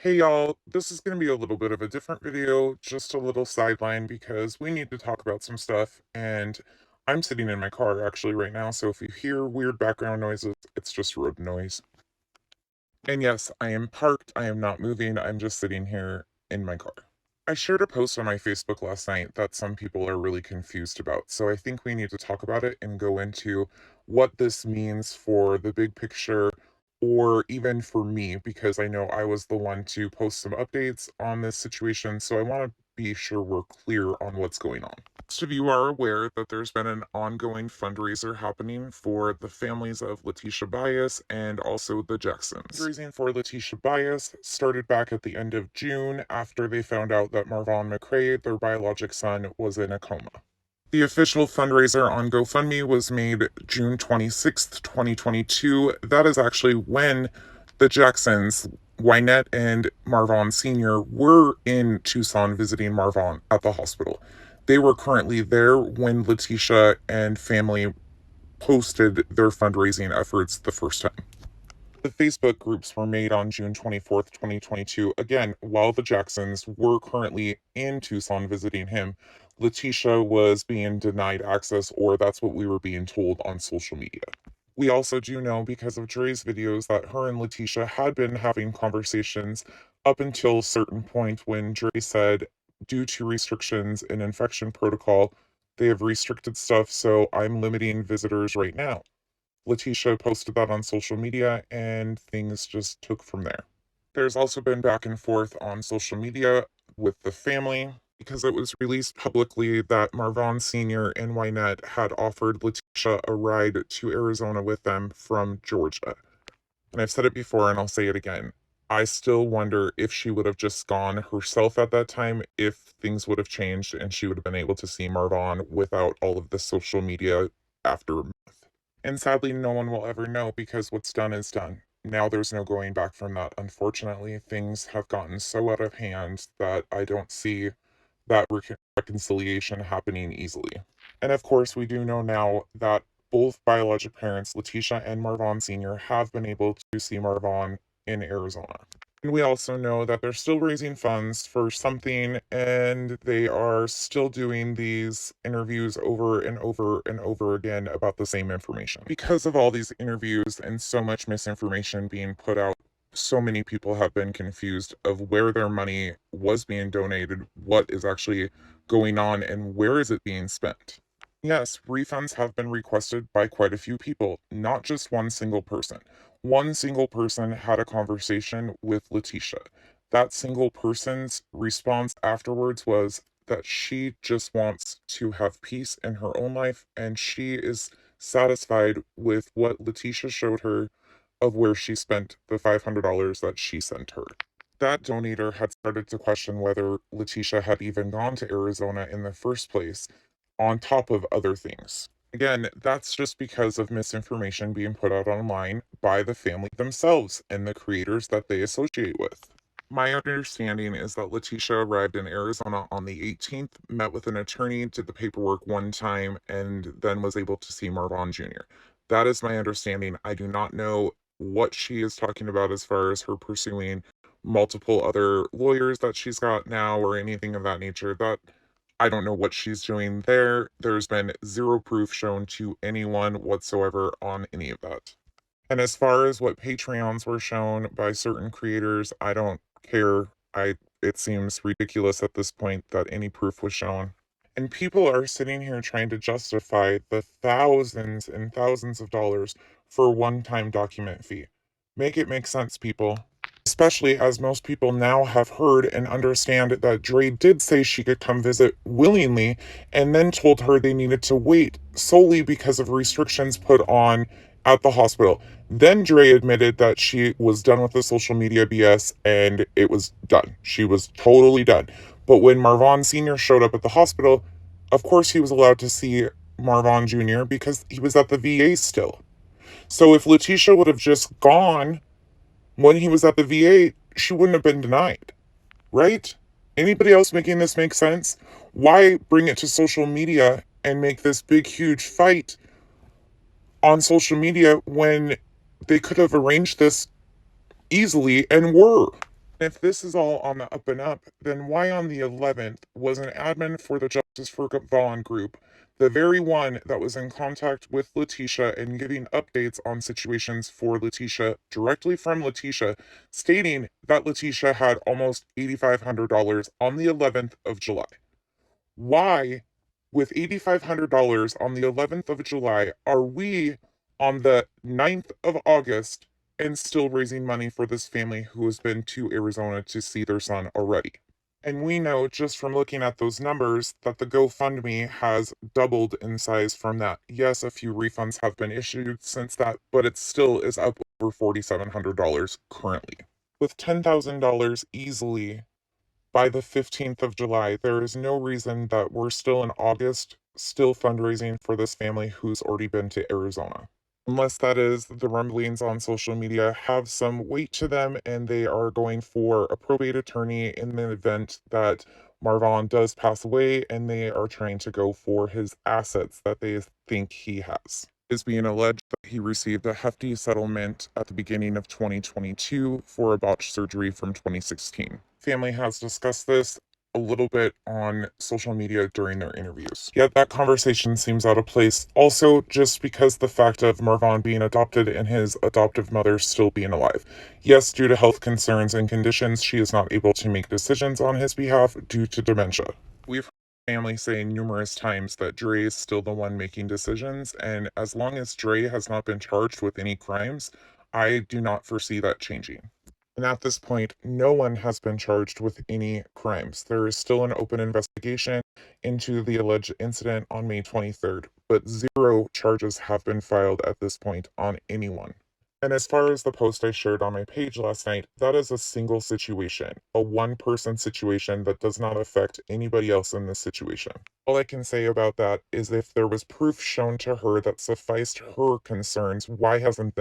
Hey y'all, this is going to be a little bit of a different video, just a little sideline because we need to talk about some stuff, and I'm sitting in my car actually right now, so if you hear weird background noises, it's just road noise. And yes, I am parked, I am not moving, I'm just sitting here in my car. I shared a post on my Facebook last night that some people are really confused about, so I think we need to talk about it and go into what this means for the big picture or even for me, because I know I was the one to post some updates on this situation, so I want to be sure we're clear on what's going on. Most of you are aware that there's been an ongoing fundraiser happening for the families of Letitia Bias and also the Jacksons. Fundraising for Letitia Bias started back at the end of June after they found out that Marvon McCrae, their biologic son, was in a coma. The official fundraiser on GoFundMe was made June 26th, 2022. That is actually when the Jacksons, Wynette and Marvon Sr., were in Tucson visiting Marvon at the hospital. They were currently there when Letitia and family posted their fundraising efforts the first time. The Facebook groups were made on June 24th, 2022, again, while the Jacksons were currently in Tucson visiting him. Letitia was being denied access, or that's what we were being told on social media. We also do know, because of Dre's videos, that her and Letitia had been having conversations up until a certain point when Dre said, due to restrictions in infection protocol, they have restricted stuff, so I'm limiting visitors right now. Letitia posted that on social media, and things just took from there. There's also been back and forth on social media with the family because it was released publicly that Marvon Sr. and Wynette had offered Letitia a ride to Arizona with them from Georgia. And I've said it before and I'll say it again. I still wonder if she would have just gone herself at that time, if things would have changed and she would have been able to see Marvon without all of the social media aftermath. And sadly, no one will ever know because what's done is done. Now there's no going back from that. Unfortunately, things have gotten so out of hand that I don't see that reconciliation happening easily. And of course, we do know now that both biologic parents, Letitia and Marvon Sr., have been able to see Marvon in Arizona. And we also know that they're still raising funds for something, and they are still doing these interviews over and over and over again about the same information. Because of all these interviews and so much misinformation being put out, so many people have been confused of where their money was being donated, what is actually going on, and where is it being spent. Yes, refunds have been requested by quite a few people, not just one single person. One single person had a conversation with Letitia. That single person's response afterwards was that she just wants to have peace in her own life, and she is satisfied with what Letitia showed her of where she spent the $500 that she sent her. That donator had started to question whether Letitia had even gone to Arizona in the first place, on top of other things. Again, that's just because of misinformation being put out online by the family themselves and the creators that they associate with. My understanding is that Letitia arrived in Arizona on the 18th, met with an attorney, did the paperwork one time, and then was able to see Marvon Jr. That is my understanding. I do not know what she is talking about as far as her pursuing multiple other lawyers that she's got now or anything of that nature. That I don't know what she's doing there. There's been zero proof shown to anyone whatsoever on any of that. And as far as what Patreons were shown by certain creators, I don't care. It seems ridiculous at this point that any proof was shown. And people are sitting here trying to justify the thousands and thousands of dollars for a one-time document fee. Make it make sense, people. Especially as most people now have heard and understand that Dre did say she could come visit willingly and then told her they needed to wait solely because of restrictions put on at the hospital. Then Dre admitted that she was done with the social media BS and it was done. She was totally done. But when Marvon Sr. showed up at the hospital, of course he was allowed to see Marvon Jr. because he was at the VA still. So if Letitia would have just gone when he was at the VA, she wouldn't have been denied, right? Anybody else making this make sense? Why bring it to social media and make this big, huge fight on social media when they could have arranged this easily and were? If this is all on the up and up, then why on the 11th was an admin for the Justice for Vaughn group, the very one that was in contact with Letitia and giving updates on situations for Letitia directly from Letitia, stating that Letitia had almost $8,500 on the 11th of July? Why, with $8,500 on the 11th of July, are we on the 9th of August and still raising money for this family who has been to Arizona to see their son already? And we know just from looking at those numbers that the GoFundMe has doubled in size from that. Yes, a few refunds have been issued since that, but it still is up over $4,700 currently. With $10,000 easily by the 15th of July, there is no reason that we're still in August, still fundraising for this family who's already been to Arizona. Unless that is the rumblings on social media have some weight to them and they are going for a probate attorney in the event that Marvon does pass away and they are trying to go for his assets that they think he has. It is being alleged that he received a hefty settlement at the beginning of 2022 for a botched surgery from 2016. Family has discussed this a little bit on social media during their interviews. Yet that conversation seems out of place, also just because the fact of Marvon being adopted and his adoptive mother still being alive. Yes, due to health concerns and conditions, she is not able to make decisions on his behalf due to dementia. We've heard family saying numerous times that Dre is still the one making decisions, and as long as Dre has not been charged with any crimes, I do not foresee that changing. And at this point, no one has been charged with any crimes. There is still an open investigation into the alleged incident on May 23rd, but zero charges have been filed at this point on anyone. And as far as the post I shared on my page last night, that is a single situation, a one person situation that does not affect anybody else in this situation. All I can say about that is if there was proof shown to her that sufficed her concerns, why hasn't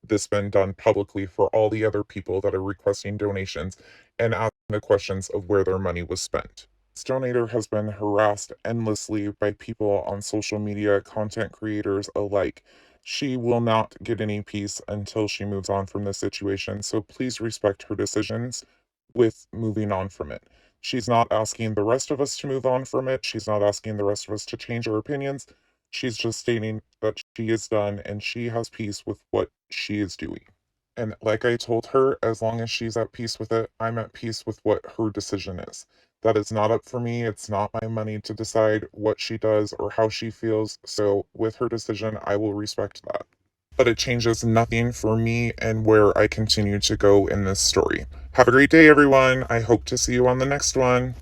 this been done publicly for all the other people that are requesting donations and asking the questions of where their money was spent? This donator has been harassed endlessly by people on social media, content creators alike. She will not get any peace until she moves on from this situation, so please respect her decisions with moving on from it. She's not asking the rest of us to move on from it. She's not asking the rest of us to change our opinions. She's just stating that she is done and she has peace with what she is doing. And like I told her, as long as she's at peace with it, I'm at peace with what her decision is. That is not up for me. It's not my money to decide what she does or how she feels. So, with her decision, I will respect that. But it changes nothing for me and where I continue to go in this story. Have a great day, everyone. I hope to see you on the next one.